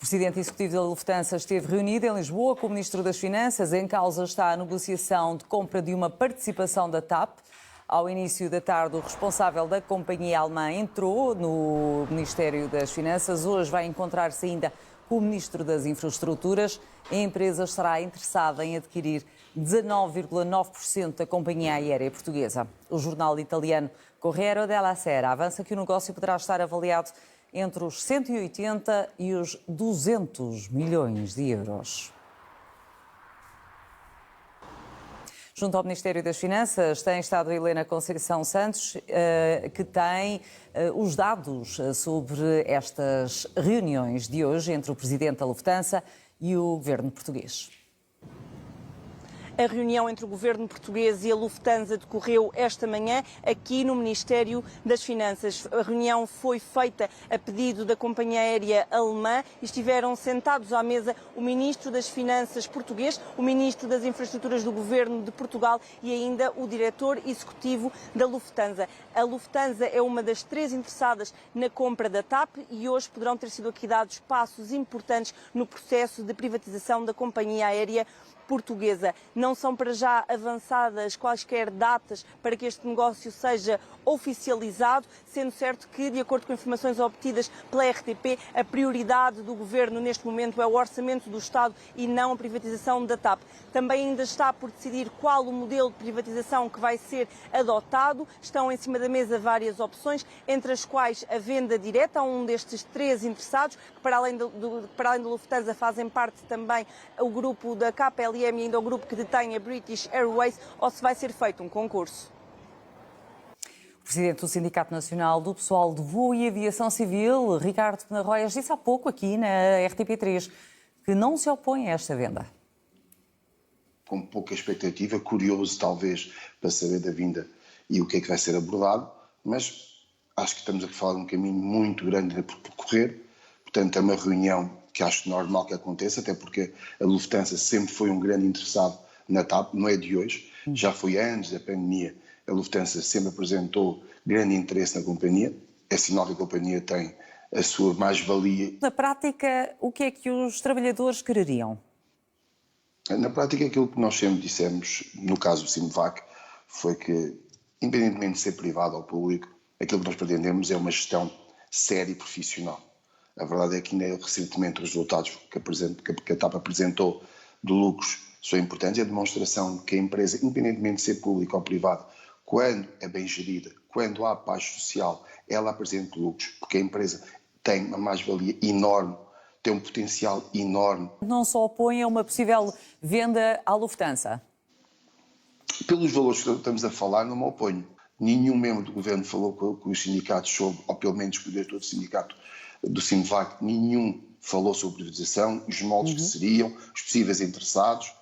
Presidente Executivo da Lufthansa esteve reunido em Lisboa com o Ministro das Finanças. Em causa está a negociação de compra de uma participação da TAP. Ao início da tarde, o responsável da companhia alemã entrou no Ministério das Finanças. Hoje vai encontrar-se ainda com o Ministro das Infraestruturas. A empresa estará interessada em adquirir 19,9% da companhia aérea portuguesa. O jornal italiano Corriere della Sera avança que o negócio poderá estar avaliado entre os 180 e os 200 milhões de euros. Junto ao Ministério das Finanças tem estado a Helena Conceição Santos, que tem os dados sobre estas reuniões de hoje entre o Presidente da Lufthansa e o Governo português. A reunião entre o Governo português e a Lufthansa decorreu esta manhã aqui no Ministério das Finanças. A reunião foi feita a pedido da companhia aérea alemã e estiveram sentados à mesa o Ministro das Finanças português, o Ministro das Infraestruturas do Governo de Portugal e ainda o Diretor Executivo da Lufthansa. A Lufthansa é uma das 3 interessadas na compra da TAP e hoje poderão ter sido aqui dados passos importantes no processo de privatização da companhia aérea portuguesa. Não são para já avançadas quaisquer datas para que este negócio seja oficializado, sendo certo que, de acordo com informações obtidas pela RTP, a prioridade do Governo neste momento é o orçamento do Estado e não a privatização da TAP. Também ainda está por decidir qual o modelo de privatização que vai ser adotado. Estão em cima da mesa várias opções, entre as quais a venda direta a um destes 3 interessados, que para além da Lufthansa fazem parte também o grupo da KPLM e ainda o grupo que detém a British Airways, ou se vai ser feito um concurso. O Presidente do Sindicato Nacional do Pessoal de Voo e Aviação Civil, Ricardo Penarroias, disse há pouco aqui na RTP3 que não se opõe a esta venda. Com pouca expectativa, curioso talvez para saber da vinda e o que é que vai ser abordado, mas acho que estamos a falar de um caminho muito grande por percorrer. Portanto, é uma reunião que acho normal que aconteça, até porque a Lufthansa sempre foi um grande interessado na TAP, não é de hoje, já foi antes da pandemia. A Lufthansa sempre apresentou grande interesse na companhia, é sinal que a companhia tem a sua mais-valia. Na prática, o que é que os trabalhadores quereriam? Na prática, aquilo que nós sempre dissemos, no caso do Simvac, foi que, independentemente de ser privado ou público, aquilo que nós pretendemos é uma gestão séria e profissional. A verdade é que ainda recentemente os resultados que a TAP apresentou de lucros são importantes. É a demonstração de que a empresa, independentemente de ser pública ou privada, quando é bem gerida, quando há paz social, ela apresenta lucros, porque a empresa tem uma mais-valia enorme, tem um potencial enorme. Não se opõe a uma possível venda à Lufthansa? Pelos valores que estamos a falar, não me oponho. Nenhum membro do governo falou com os sindicatos sobre, ou pelo menos com o diretor do sindicato do Simvac, nenhum falou sobre privatização, os moldes que seriam, os possíveis interessados.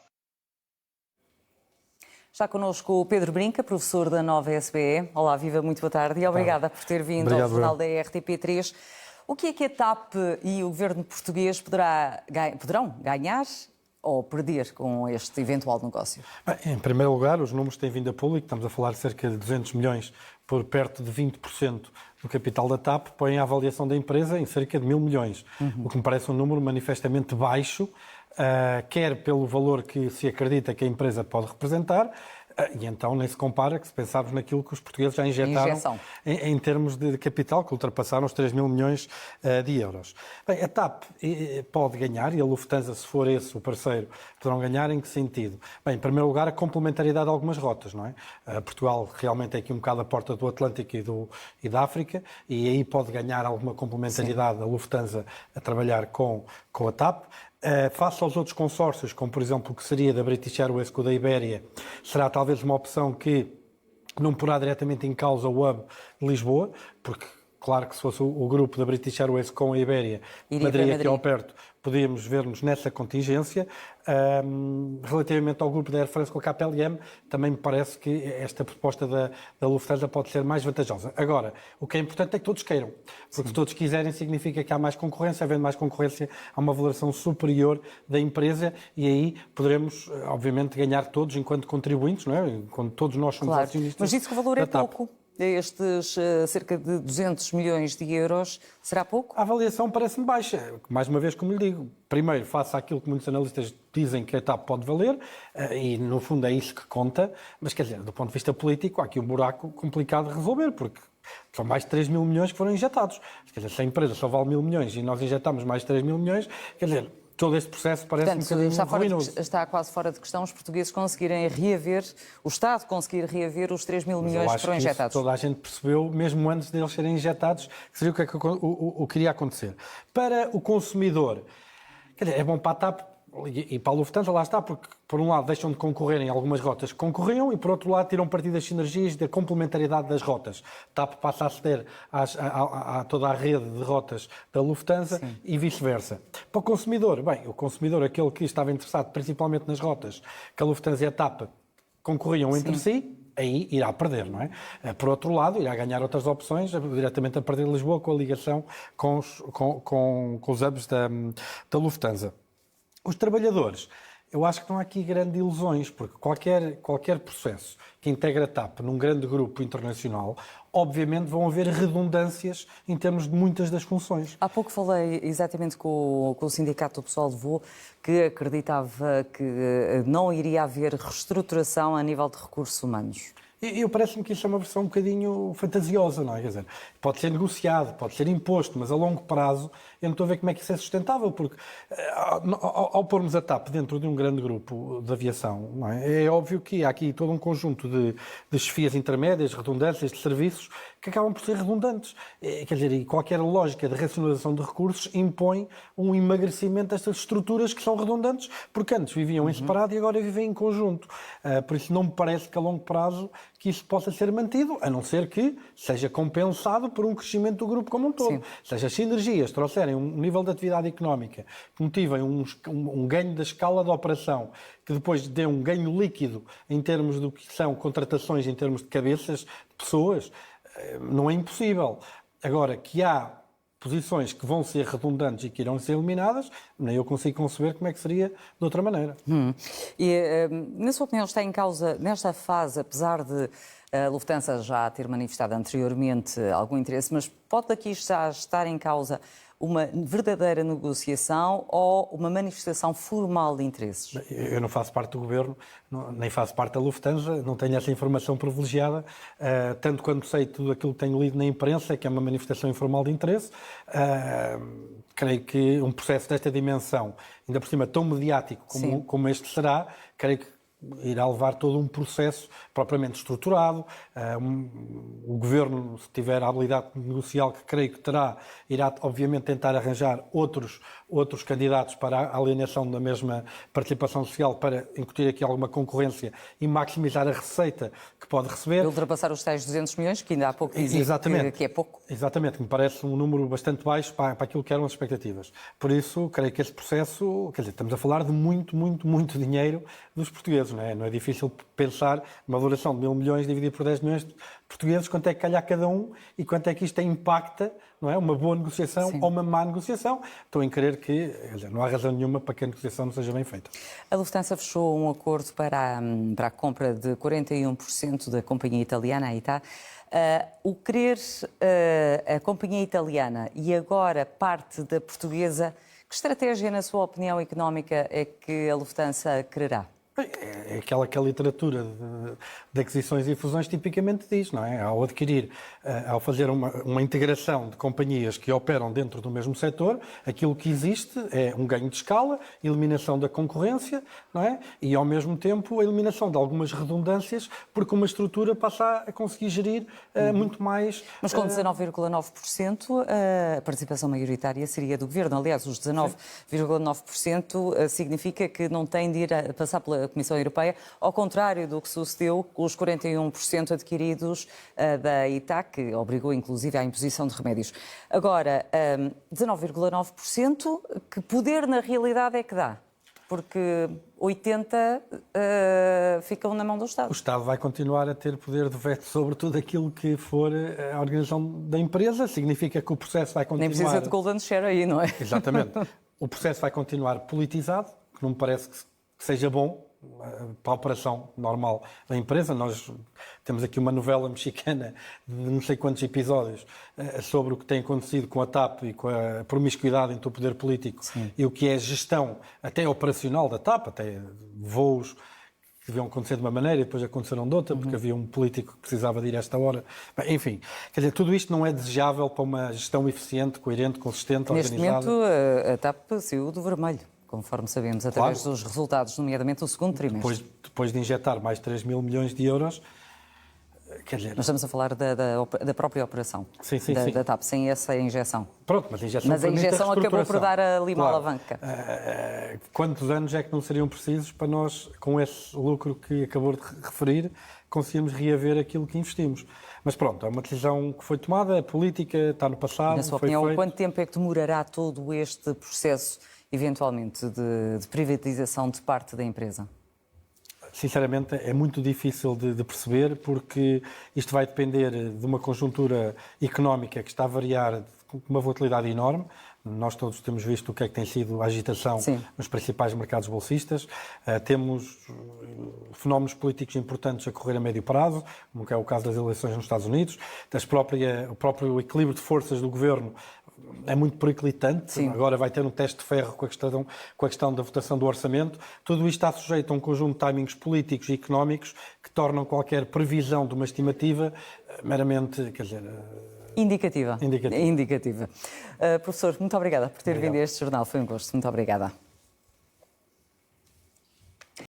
Está connosco o Pedro Brinca, professor da Nova SBE. Olá, viva, muito boa tarde e obrigada por ter vindo ao jornal da RTP3. O que é que a TAP e o governo português poderão ganhar ou perder com este eventual negócio? Bem, em primeiro lugar, os números têm vindo a público, estamos a falar de cerca de 200 milhões por perto de 20% do capital da TAP, põem a avaliação da empresa em cerca de 1.000 milhões, o que me parece um número manifestamente baixo, quer pelo valor que se acredita que a empresa pode representar, e então nem se compara que se pensarmos naquilo que os portugueses já injetaram em termos de capital, que ultrapassaram os 3.000 milhões de euros. Bem, a TAP pode ganhar, e a Lufthansa, se for esse o parceiro, poderão ganhar em que sentido? Bem, em primeiro lugar, a complementaridade de algumas rotas, não é? Portugal realmente é aqui um bocado a porta do Atlântico e da África, e aí pode ganhar alguma complementaridade a Lufthansa a trabalhar com a TAP. Face aos outros consórcios, como por exemplo o que seria da British Airways com o da Ibéria, será talvez uma opção que não porá diretamente em causa o hub de Lisboa, porque claro que se fosse o grupo da British Airways com a Ibéria, Madrid aqui ao perto, podíamos ver-nos nessa contingência. Relativamente ao grupo da Air France com a KPLM, também me parece que esta proposta da Lufthansa pode ser mais vantajosa. Agora, o que é importante é que todos queiram, porque se todos quiserem significa que há mais concorrência, havendo mais concorrência há uma valoração superior da empresa e aí poderemos, obviamente, ganhar todos enquanto contribuintes, não é? Quando todos nós somos acionistas. Mas disse que o valor é pouco. a estes cerca de 200 milhões de euros, será pouco? A avaliação parece-me baixa. Mais uma vez, como lhe digo, primeiro, faça aquilo que muitos analistas dizem que a TAP pode valer, e no fundo é isso que conta, mas quer dizer, do ponto de vista político, há aqui um buraco complicado de resolver, porque são mais de 3 mil milhões que foram injetados. Quer dizer, se a empresa só vale 1.000 milhões e nós injetamos mais de 3 mil milhões, quer dizer, todo este processo parece-me um bocadinho ruinoso. Está quase fora de questão os portugueses conseguirem reaver, o Estado conseguir reaver os 3 mil milhões que foram injetados. Toda a gente percebeu, mesmo antes deles serem injetados, que seria o que iria acontecer. Para o consumidor, quer dizer, é bom para a TAP e para a Lufthansa, lá está, porque por um lado deixam de concorrer em algumas rotas que concorriam e por outro lado tiram partido das sinergias da complementaridade das rotas. A TAP passa a aceder a toda a rede de rotas da Lufthansa. Sim. E vice-versa. Para o consumidor, bem, o consumidor, aquele que estava interessado principalmente nas rotas que a Lufthansa e a TAP concorriam entre si, aí irá perder, não é? Por outro lado, irá ganhar outras opções, diretamente a perder Lisboa com a ligação com os hubs da Lufthansa. Os trabalhadores, eu acho que não há aqui grandes ilusões, porque qualquer processo que integra a TAP num grande grupo internacional, obviamente vão haver redundâncias em termos de muitas das funções. Há pouco falei exatamente com o Sindicato do Pessoal de Voo, que acreditava que não iria haver reestruturação a nível de recursos humanos. Parece-me que isso é uma versão um bocadinho fantasiosa, não é? Quer dizer, pode ser negociado, pode ser imposto, mas a longo prazo eu não estou a ver como é que isso é sustentável, porque ao pormos a TAP dentro de um grande grupo de aviação, não é óbvio que há aqui todo um conjunto de chefias intermédias, redundâncias de serviços que acabam por ser redundantes. Quer dizer, e qualquer lógica de racionalização de recursos impõe um emagrecimento destas estruturas que são redundantes, porque antes viviam em separado e agora vivem em conjunto. Por isso não me parece que a longo prazo que isso possa ser mantido, a não ser que seja compensado por um crescimento do grupo como um todo. Sim. Seja, as sinergias trouxerem um nível de atividade económica que motivem um ganho da escala de operação, que depois dê um ganho líquido em termos do que são contratações, em termos de cabeças, de pessoas, não é impossível. Agora, que há posições que vão ser redundantes e que irão ser eliminadas, nem eu consigo conceber como é que seria de outra maneira. E, na sua opinião, está em causa, nesta fase, apesar de a Lufthansa já ter manifestado anteriormente algum interesse, mas pode aqui já estar em causa uma verdadeira negociação ou uma manifestação formal de interesses? Eu não faço parte do governo, nem faço parte da Lufthansa, não tenho essa informação privilegiada, tanto quanto sei tudo aquilo que tenho lido na imprensa, que é uma manifestação informal de interesse. Creio que um processo desta dimensão, ainda por cima tão mediático como este será, creio que irá levar todo um processo propriamente estruturado. O Governo, se tiver a habilidade negocial que creio que terá, irá obviamente tentar arranjar outros candidatos para a alienação da mesma participação social para incutir aqui alguma concorrência e maximizar a receita que pode receber. E ultrapassar os tais 200 milhões, que ainda há pouco dizia que é pouco. Exatamente, me parece um número bastante baixo para aquilo que eram as expectativas. Por isso, creio que esse processo, quer dizer, estamos a falar de muito dinheiro dos portugueses, não é? Não é difícil pensar numa valoração de 1.000 milhões dividido por 10 milhões de portugueses, quanto é que calha a cada um e quanto é que isto impacta, não é? Uma boa negociação ou uma má negociação. Estou em crer que, quer dizer, não há razão nenhuma para que a negociação não seja bem feita. A Lufthansa fechou um acordo para a compra de 41% da companhia italiana, a ITA. O querer a companhia italiana e agora parte da portuguesa, que estratégia, na sua opinião económica, é que a Lufthansa quererá? É aquela que a literatura de aquisições e fusões tipicamente diz, não é? Ao adquirir, ao fazer uma integração de companhias que operam dentro do mesmo setor, aquilo que existe é um ganho de escala, eliminação da concorrência, não é? E ao mesmo tempo a eliminação de algumas redundâncias, porque uma estrutura passa a conseguir gerir muito mais... Mas com 19,9% a participação maioritária seria do Governo. Aliás, os 19,9% significa que não tem de ir passar pela Comissão Europeia, ao contrário do que sucedeu com os 41% adquiridos da ITA, que obrigou inclusive à imposição de remédios. Agora, 19,9%, que poder na realidade é que dá? Porque 80% ficam na mão do Estado. O Estado vai continuar a ter poder de veto sobre tudo aquilo que for a organização da empresa, significa que o processo vai continuar... Nem precisa de golden share aí, não é? Exatamente. O processo vai continuar politizado, que não me parece que seja bom, para a operação normal da empresa. Nós temos aqui uma novela mexicana de não sei quantos episódios sobre o que tem acontecido com a TAP e com a promiscuidade entre o poder político e o que é a gestão até operacional da TAP, até voos que deviam acontecer de uma maneira e depois aconteceram de outra, porque havia um político que precisava de ir a esta hora. Bem, enfim, quer dizer, tudo isto não é desejável para uma gestão eficiente, coerente, consistente, Neste organizada. momento, a TAP saiu do vermelho, conforme sabemos, através dos resultados, nomeadamente o segundo trimestre. Depois de injetar mais 3 mil milhões de euros, quer dizer... Nós estamos a falar da própria operação, sim. da TAP, sem essa injeção. Pronto, mas a injeção acabou por dar ali uma alavanca. Quantos anos é que não seriam precisos para nós, com esse lucro que acabou de referir, conseguirmos reaver aquilo que investimos? Mas pronto, é uma decisão que foi tomada, é política, está no passado. Na sua opinião, quanto tempo é que demorará todo este processo, eventualmente, de privatização de parte da empresa? Sinceramente, é muito difícil de perceber, porque isto vai depender de uma conjuntura económica que está a variar com uma volatilidade enorme. Nós todos temos visto o que é que tem sido a agitação nos principais mercados bolsistas. Temos fenómenos políticos importantes a correr a médio prazo, como é o caso das eleições nos Estados Unidos. O próprio equilíbrio de forças do governo é muito periclitante. Agora vai ter um teste de ferro com a questão da votação do orçamento. Tudo isto está sujeito a um conjunto de timings políticos e económicos que tornam qualquer previsão de uma estimativa meramente, quer dizer... Indicativa. Professor, muito obrigada por ter vindo a este jornal. Foi um gosto. Muito obrigada.